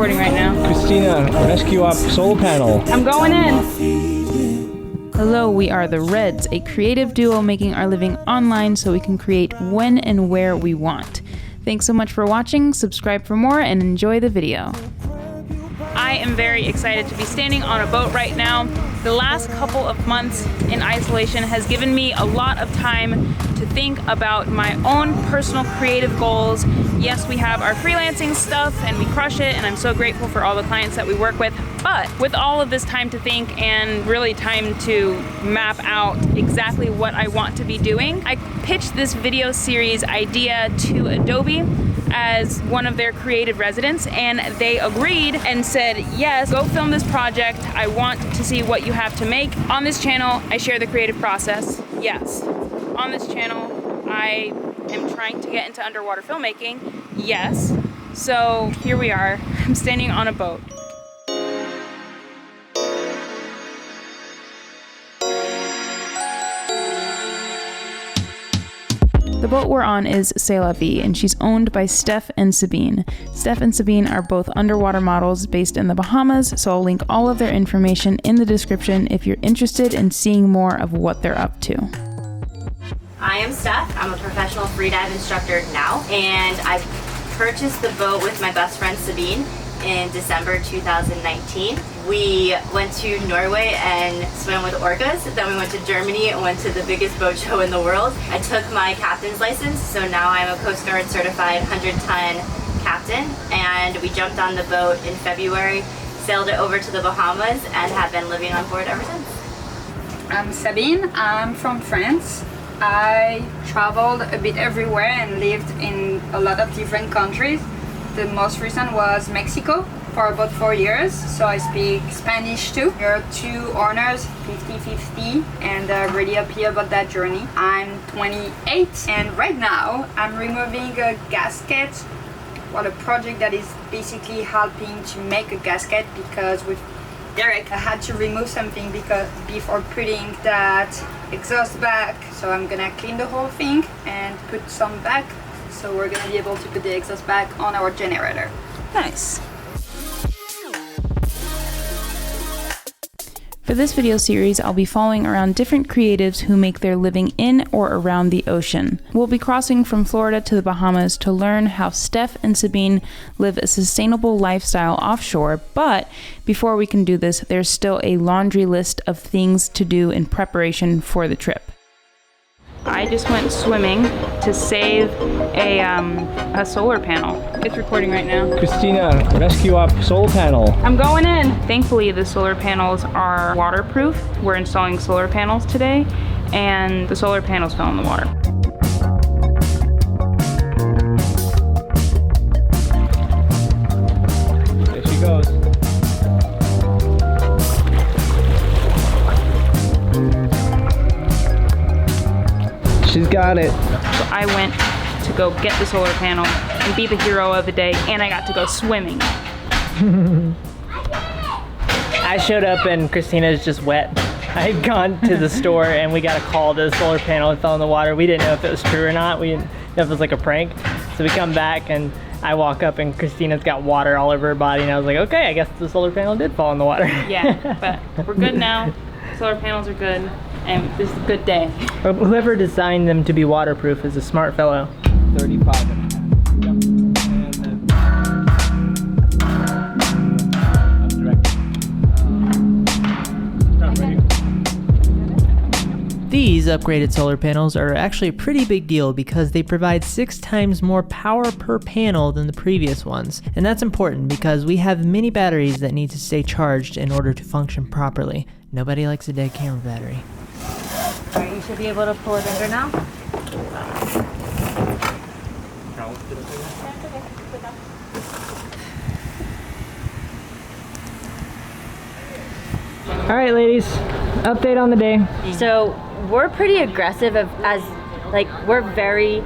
recording right now. Christina, rescue up solar panel. I'm going in. Hello, we are the Reds, a creative duo making our living online so we can create when and where we want. Thanks so much for watching, subscribe for more, and enjoy the video. I am very excited to be standing on a boat right now. The last couple of months in isolation has given me a lot of time to think about my own personal creative goals. Yes, we have our freelancing stuff and we crush it, and I'm so grateful for all the clients that we work with. But with all of this time to think and really time to map out exactly what I want to be doing, I pitched this video series idea to Adobe as one of their creative residents, and they agreed and said, yes, go film this project. I want to see what you have to make. On this channel, I share the creative process. Yes. On this channel, I am trying to get into underwater filmmaking. Yes. So here we are. I'm standing on a boat. The boat we're on is C'est La Vie, and she's owned by Steph and Sabine. Steph and Sabine are both underwater models based in the Bahamas, so I'll link all of their information in the description if you're interested in seeing more of what they're up to. I am Steph. I'm a professional freedive instructor now, and I purchased the boat with my best friend Sabine in December 2019. We went to Norway and swam with orcas. Then we went to Germany and went to the biggest boat show in the world. I took my captain's license, so now I'm a Coast Guard certified 100-ton captain, and we jumped on the boat in February, sailed it over to the Bahamas, and have been living on board ever since. I'm Sabine. I'm from France. I traveled a bit everywhere and lived in a lot of different countries. The most recent was Mexico for about 4 years, so I speak Spanish too. There are two owners, 50-50, and really happy about that journey. I'm 28, and right now I'm removing a gasket, a project that is basically helping to make a gasket, because with Derek I had to remove something before putting that exhaust back, so I'm gonna clean the whole thing and put some back. So we're gonna be able to put the exhaust back on our generator. Nice. For this video series, I'll be following around different creatives who make their living in or around the ocean. We'll be crossing from Florida to the Bahamas to learn how Steph and Sabine live a sustainable lifestyle offshore, but before we can do this, there's still a laundry list of things to do in preparation for the trip. I just went swimming to save a solar panel. It's recording right now. Christina, rescue up solar panel. I'm going in. Thankfully, the solar panels are waterproof. We're installing solar panels today, and the solar panels fell in the water. There she goes. She's got it. So I went to go get the solar panel and be the hero of the day, and I got to go swimming. I showed up and Christina's just wet. I had gone to the store and we got a call that the solar panel had fell in the water. We didn't know if it was true or not. We didn't know if it was like a prank. So we come back and I walk up and Christina's got water all over her body, and I was like, okay, I guess the solar panel did fall in the water. Yeah, but we're good now. Solar panels are good, and this is a good day. Whoever designed them to be waterproof is a smart fellow. 35. These upgraded solar panels are actually a pretty big deal because they provide 6 times more power per panel than the previous ones. And that's important because we have many batteries that need to stay charged in order to function properly. Nobody likes a dead camera battery. Alright, you should be able to pull it under now. Alright ladies, update on the day. So we're pretty aggressive we're very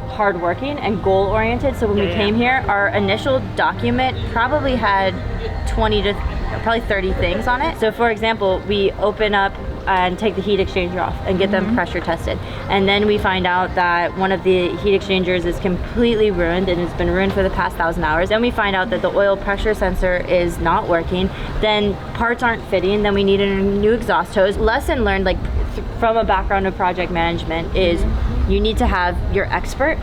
hardworking and goal oriented. So when we came here, our initial document probably had 20 to probably 30 things on it. So for example, we open up and take the heat exchanger off and get them pressure tested. And then we find out that one of the heat exchangers is completely ruined and it's been ruined for the past 1,000 hours. Then we find out that the oil pressure sensor is not working. Then parts aren't fitting. Then we need a new exhaust hose. Lesson learned, like from a background of project management, is you need to have your expert,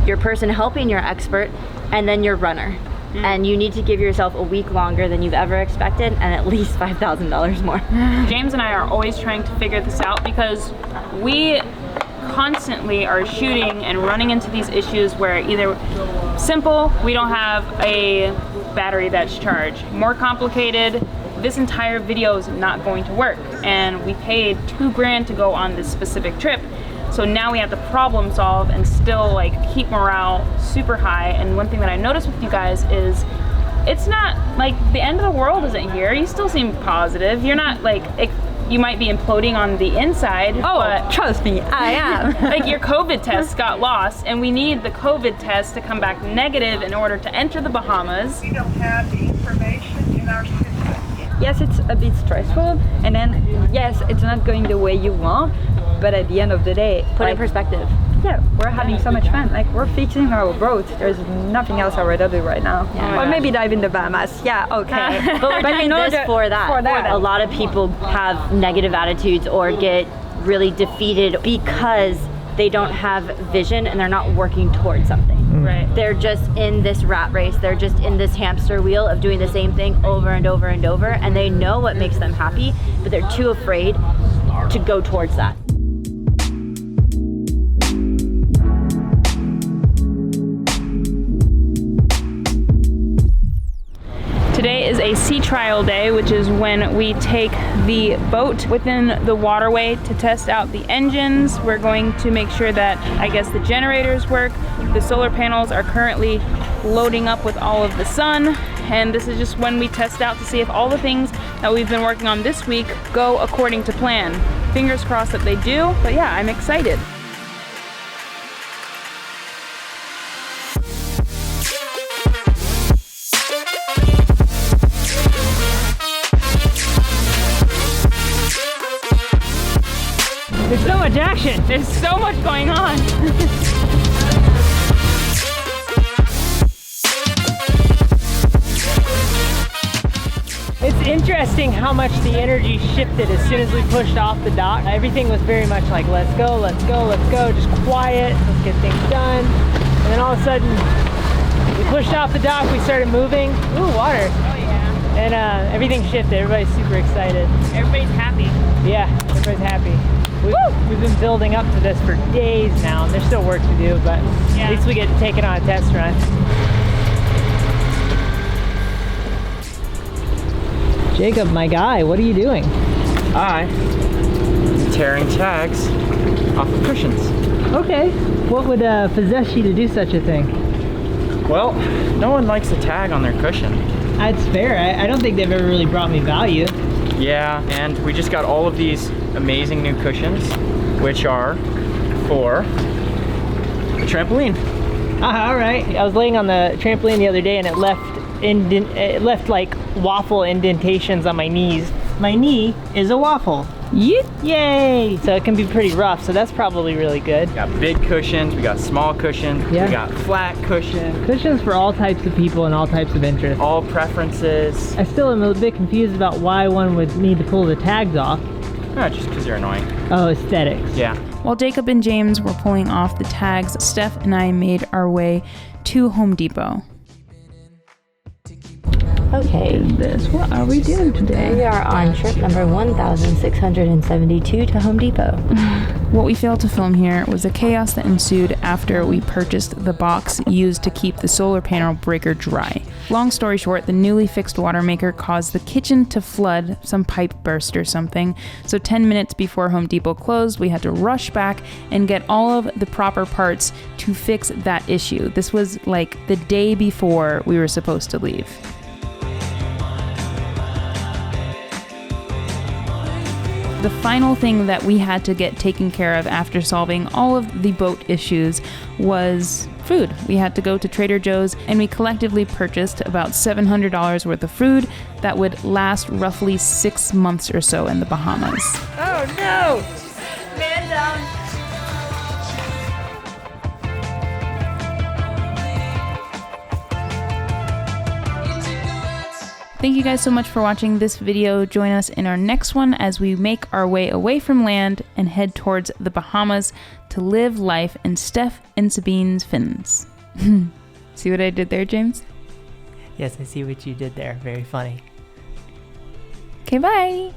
your person helping your expert, and then your runner. And you need to give yourself a week longer than you've ever expected and at least $5,000 more. James and I are always trying to figure this out because we constantly are shooting and running into these issues where either simple, we don't have a battery that's charged. More complicated, this entire video is not going to work. And we paid $2 grand to go on this specific trip. So now we have to problem solve and still like keep morale super high. And one thing that I noticed with you guys is it's not like the end of the world isn't here. You still seem positive. You're not like, you might be imploding on the inside. Oh, but trust me, I am. like your COVID test got lost and we need the COVID test to come back negative in order to enter the Bahamas. We don't have the information in our system yet. Yes, it's a bit stressful, and then yes, it's not going the way you want, but at the end of the day, Put it in perspective. yeah, we're having so much fun. Like, we're fixing our boat. There's nothing else I would rather do right now. Yeah. Or maybe dive in the Bahamas. Yeah, okay. But we're doing this for that. A lot of people have negative attitudes or get really defeated because they don't have vision and they're not working towards something. Right. They're just in this rat race. They're just in this hamster wheel of doing the same thing over and over and over, and they know what makes them happy, but they're too afraid to go towards that. Today is a sea trial day, which is when we take the boat within the waterway to test out the engines. We're going to make sure that, I guess, the generators work. The solar panels are currently loading up with all of the sun. And this is just when we test out to see if all the things that we've been working on this week go according to plan. Fingers crossed that they do, but yeah, I'm excited. There's so much action. There's so much going on. It's interesting how much the energy shifted as soon as we pushed off the dock. Everything was very much like, let's go, let's go, let's go, just quiet, let's get things done. And then all of a sudden, we pushed off the dock, we started moving. Ooh, water. Oh yeah. And everything shifted, everybody's super excited. Everybody's happy. Yeah, everybody's happy. We've been building up to this for days now, and there's still work to do, but Yeah. at least we get to take it on a test run. Jacob, my guy, what are you doing? Tearing tags off of cushions. Okay, what would possess you to do such a thing? Well, no one likes a tag on their cushion. That's fair. I don't think they've ever really brought me value. Yeah, and we just got all of these amazing new cushions, which are for the trampoline. All right. I was laying on the trampoline the other day, and it left like waffle indentations on my knees. My knee is a waffle. Yay! So it can be pretty rough, so that's probably really good. We got big cushions, we got small cushions, Yeah. we got flat cushions, Cushions for all types of people and all types of interests. all preferences. I still am a bit confused about why one would need to pull the tags off. No, just because they're annoying. Oh, aesthetics. Yeah. While Jacob and James were pulling off the tags, Steph and I made our way to Home Depot. Okay, What are we doing today? we are on trip number 1672 to Home Depot. What we failed to film here was the chaos that ensued after we purchased the box used to keep the solar panel breaker dry. Long story short, the newly fixed water maker caused the kitchen to flood, some pipe burst or something. So 10 minutes before Home Depot closed, we had to rush back and get all of the proper parts to fix that issue. This was like the day before we were supposed to leave. The final thing that we had to get taken care of after solving all of the boat issues was food. We had to go to Trader Joe's and we collectively purchased about $700 worth of food that would last roughly 6 months or so in the Bahamas. Oh no! Man down. Thank you guys so much for watching this video. Join us in our next one as we make our way away from land and head towards the Bahamas to live life in Steph and Sabine's fins. See what I did there, James? Yes, I see what you did there. Very funny. Okay, bye.